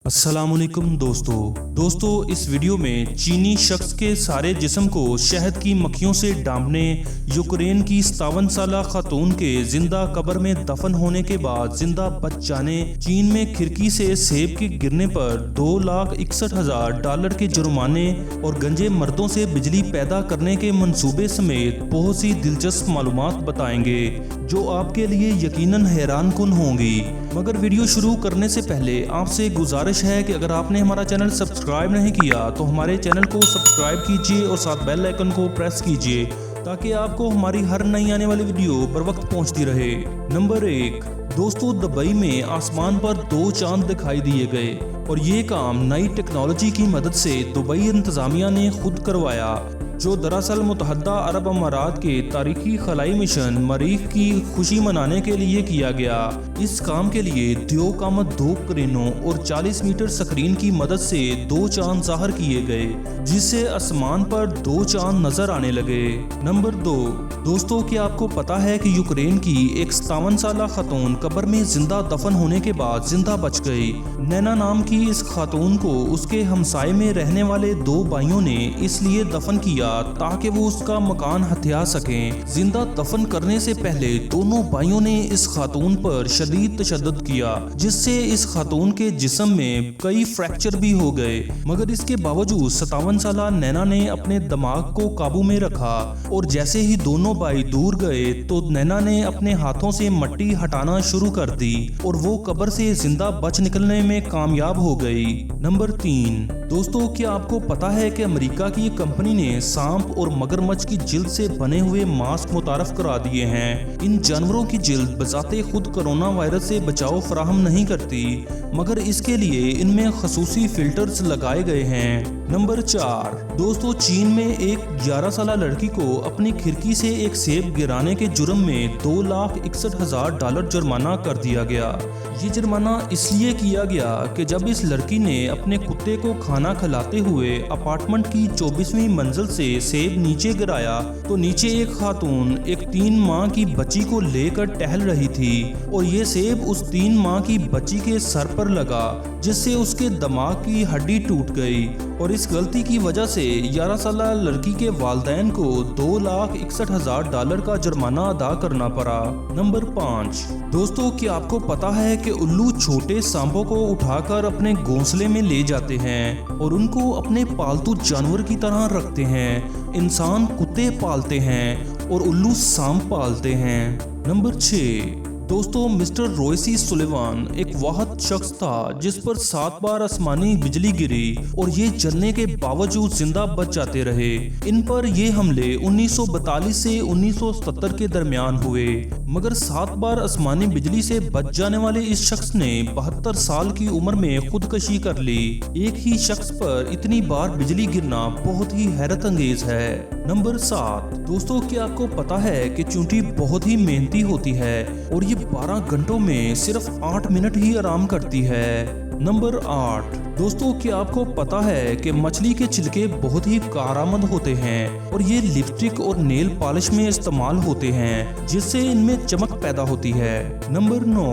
अस्सलाम वालेकुम दोस्तों इस वीडियो में चीनी शख्स के सारे जिस्म को शहद की मक्खियों से डांपने, यूक्रेन की 57 साला खातून के जिंदा कब्र में दफन होने के बाद जिंदा बच जाने, चीन में खिड़की से सेब के गिरने पर $2,61,000 के जुर्माने और गंजे मर्दों से बिजली पैदा करने के मंसूबे समेत बहुत सी दिलचस्प मालूमात बताएंगे जो आपके लिए यकीनन हैरान कुन होंगी। मगर वीडियो शुरू करने से पहले आपसे गुजारिश है कि अगर आपने हमारा चैनल सब्सक्राइब नहीं किया तो हमारे चैनल को सब्सक्राइब कीजिए और साथ बेल आइकन को प्रेस कीजिए ताकि आपको हमारी हर नई आने वाली वीडियो बर वक्त पहुंचती रहे। नंबर 1 दोस्तों, दुबई में आसमान पर 2 चांद दिखाई दिए गए और ये काम नई टेक्नोलॉजी की मदद से दुबई इंतजामिया ने खुद करवाया, जो दरअसल मुत्तहदा अरब अमारात के तारीखी खलाई मिशन मरीख की खुशी मनाने के लिए किया गया। इस काम के लिए दियो कामत 2 क्रेनों और 40 मीटर स्क्रीन की मदद से 2 चांद ज़ाहिर किए गए, जिससे आसमान पर 2 चांद नजर आने लगे। नंबर 2 दोस्तों, क्या आपको पता है कि यूक्रेन की एक 57 साला खातून कब्र में जिंदा दफन होने के बाद जिंदा बच गई। नैना नाम की इस खातून को उसके हमसाये में रहने वाले 2 भाइयों ने इसलिए दफन किया ताकि वो उसका मकान हथिया सकें। जिंदा दफन करने से पहले दोनों भाइयों ने इस खातून पर शदीद तशद्दुद किया, जिससे इस खातून के जिस्म में कई फ्रैक्चर भी हो गए। मगर इसके बावजूद 57 साला नैना ने अपने दिमाग को काबू में रखा और जैसे ही दोनों भाई दूर गए तो नैना ने अपने हाथों से मिट्टी हटाना शुरू कर दी और वो कब्र से जिंदा बच निकलने में कामयाब हो गई। नंबर 3 दोस्तों, क्या आपको पता है कि अमेरिका की कंपनी ने सांप और मगरमच्छ की जिल्द से बने हुए मास्क मुतारफ करा दिए हैं। इन जानवरों की जिल्द बजाते खुद कोरोना वायरस से बचाव फराहम नहीं करती, मगर इसके लिए इनमें खसूसी फिल्टर्स लगाए गए हैं। नंबर 4 दोस्तों, चीन में एक 11 साला लड़की को अपनी खिड़की से एक सेब गिराने के जुर्म में $2,61,000 जुर्माना कर दिया गया। ये जुर्माना इसलिए किया गया कि जब इस लड़की ने अपने कुत्ते को खाना खिलाते हुए अपार्टमेंट की 24वीं मंजिल से सेब नीचे गिराया तो नीचे एक खातून एक 3 माह की बच्ची को लेकर टहल रही थी और ये सेब उस 3 माह की बच्ची के सर पर लगा, जिससे उसके दिमाग की हड्डी टूट गई और इस गलती की वजह से 11 साला लड़की के वालिदैन को $2,61,000 का जुर्माना अदा करना पड़ा। नंबर 5 दोस्तों, क्या आपको पता है कि उल्लू छोटे सांपों को उठाकर अपने घोंसले में ले जाते हैं और उनको अपने पालतू जानवर की तरह रखते हैं। इंसान कुत्ते पालते हैं और उल्लू सांप पालते हैं। नंबर 6 दोस्तों, मिस्टर रॉयसी सुलेवान एक वाहद शख्स था जिस पर 7 बार आसमानी बिजली गिरी और ये जलने के बावजूद जिंदा बच जाते रहे। इन पर ये हमले 1942 से 1970 के दरमियान हुए, मगर 7 बार आसमानी बिजली से बच जाने वाले इस शख्स ने 72 साल की उम्र में खुदकशी कर ली। एक ही शख्स पर इतनी बार बिजली गिरना बहुत ही हैरत अंगेज है। नंबर 7 दोस्तों, क्या आपको पता है कि चूंटी बहुत ही मेहनती होती है और ये 12 घंटों में सिर्फ 8 मिनट ही आराम करती है। नंबर 8 दोस्तों, क्या आपको पता है कि मछली के छिलके बहुत ही कारआमद होते हैं और ये लिपस्टिक और नेल पॉलिश में इस्तेमाल होते हैं, जिससे इनमें चमक पैदा होती है। नंबर 9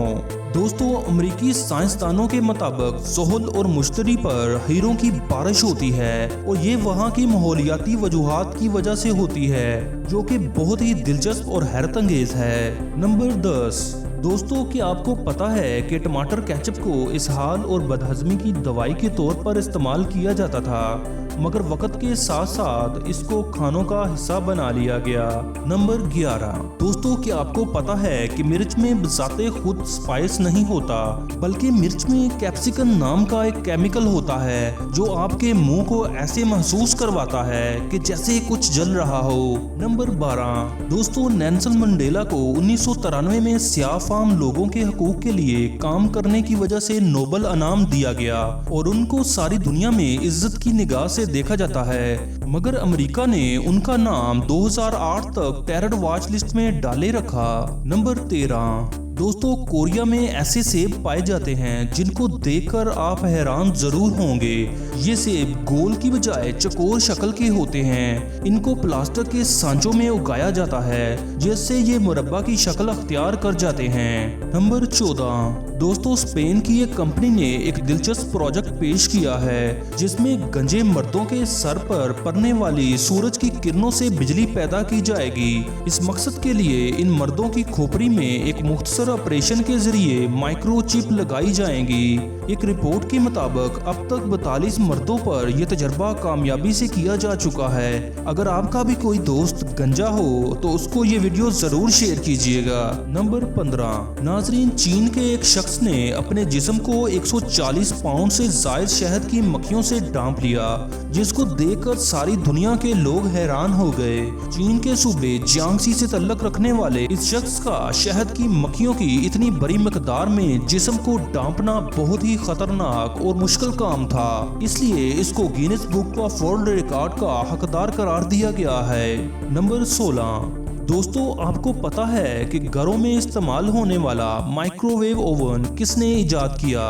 दोस्तों, अमेरिकी साइंसदानों के मुताबिक ज़ोहल और मुश्तरी पर हीरों की बारिश होती है और ये वहाँ की माहौलियाती वजूहात की वजह से होती है, जो कि बहुत ही दिलचस्प और हैरत अंगेज है। नंबर 10 दोस्तों, क्या आपको पता है कि टमाटर केचप को इसहाल और बदहजमी की दवाई के तौर पर इस्तेमाल किया जाता था, मगर वक्त के साथ साथ इसको खानों का हिस्सा बना लिया गया। नंबर 11 दोस्तों, क्या आपको पता है कि मिर्च में बजाते खुद स्पाइस नहीं होता, बल्कि मिर्च में कैप्सिकम नाम का एक केमिकल होता है जो आपके मुंह को ऐसे महसूस करवाता है कि जैसे कुछ जल रहा हो। नंबर 12 दोस्तों, नेल्सन मंडेला को 1993 में स्याह फाम लोगों के हकूक के लिए काम करने की वजह से नोबेल इनाम दिया गया और उनको सारी दुनिया में इज्जत की निगाह से देखा जाता है, मगर अमेरिका ने उनका नाम 2008 तक टेरर वॉच लिस्ट में डाले रखा। नंबर 13 दोस्तों कोरिया में ऐसे सेब पाए जाते हैं जिनको देखकर आप हैरान जरूर होंगे। ये सेब गोल की बजाय चौकोर शक्ल के होते हैं। इनको प्लास्टिक के सांचों में उगाया जाता है जिससे ये मुरब्बा की शक्ल अख्तियार कर जाते हैं। नंबर 14। दोस्तों स्पेन की एक कंपनी ने एक दिलचस्प प्रोजेक्ट पेश किया है जिसमें गंजे मर्दों के सर पर पड़ने वाली सूरज की किरणों से बिजली पैदा की जाएगी। इस मकसद के लिए इन मर्दों की खोपड़ी में एक मुख्तसर ऑपरेशन के जरिए माइक्रोचिप लगाई जाएगी। एक रिपोर्ट के मुताबिक अब तक 42 मर्दों पर यह तजर्बा कामयाबी से किया जा चुका है। अगर आपका भी कोई दोस्त गंजा हो तो उसको ये वीडियो जरूर शेयर कीजिएगा। नंबर 15। नाजरीन चीन के एक शख्स ने अपने जिस्म को 140 पाउंड से जायद शहद की मक्खियों से ढांप लिया जिसको देखकर सारी दुनिया के लोग हैरान हो गए। चीन के सूबे जियांगसी से तल्लुक रखने वाले इस शख्स का शहद की मक्खियों की इतनी बड़ी मिकदार में जिस्म को ढांपना बहुत ही खतरनाक और मुश्किल काम था, इसलिए इसको Guinness book of world record का हकदार करार दिया गया है। नंबर 16। दोस्तों आपको पता है कि घरों में इस्तेमाल होने वाला माइक्रोवेव ओवन किसने इजाद किया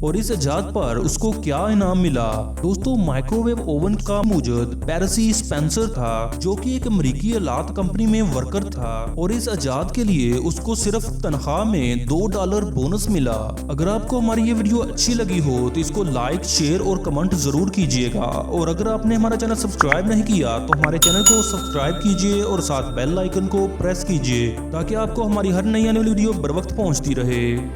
और इस इजाद पर उसको क्या इनाम मिला? दोस्तों माइक्रोवेव ओवन का मूजद पेरसी स्पेंसर था जो कि एक अमेरिकी आलात कंपनी में वर्कर था और इस इजाद के लिए उसको सिर्फ तनख्वाह में $2 बोनस मिला। अगर आपको हमारी ये वीडियो अच्छी लगी हो तो इसको लाइक शेयर और कमेंट जरूर कीजिएगा और अगर आपने हमारा चैनल सब्सक्राइब नहीं किया तो हमारे चैनल को सब्सक्राइब कीजिए और साथ बेल आइकन को प्रेस कीजिए ताकि आपको हमारी हर नई आने वाली वीडियो बर वक्त पहुंचती रहे।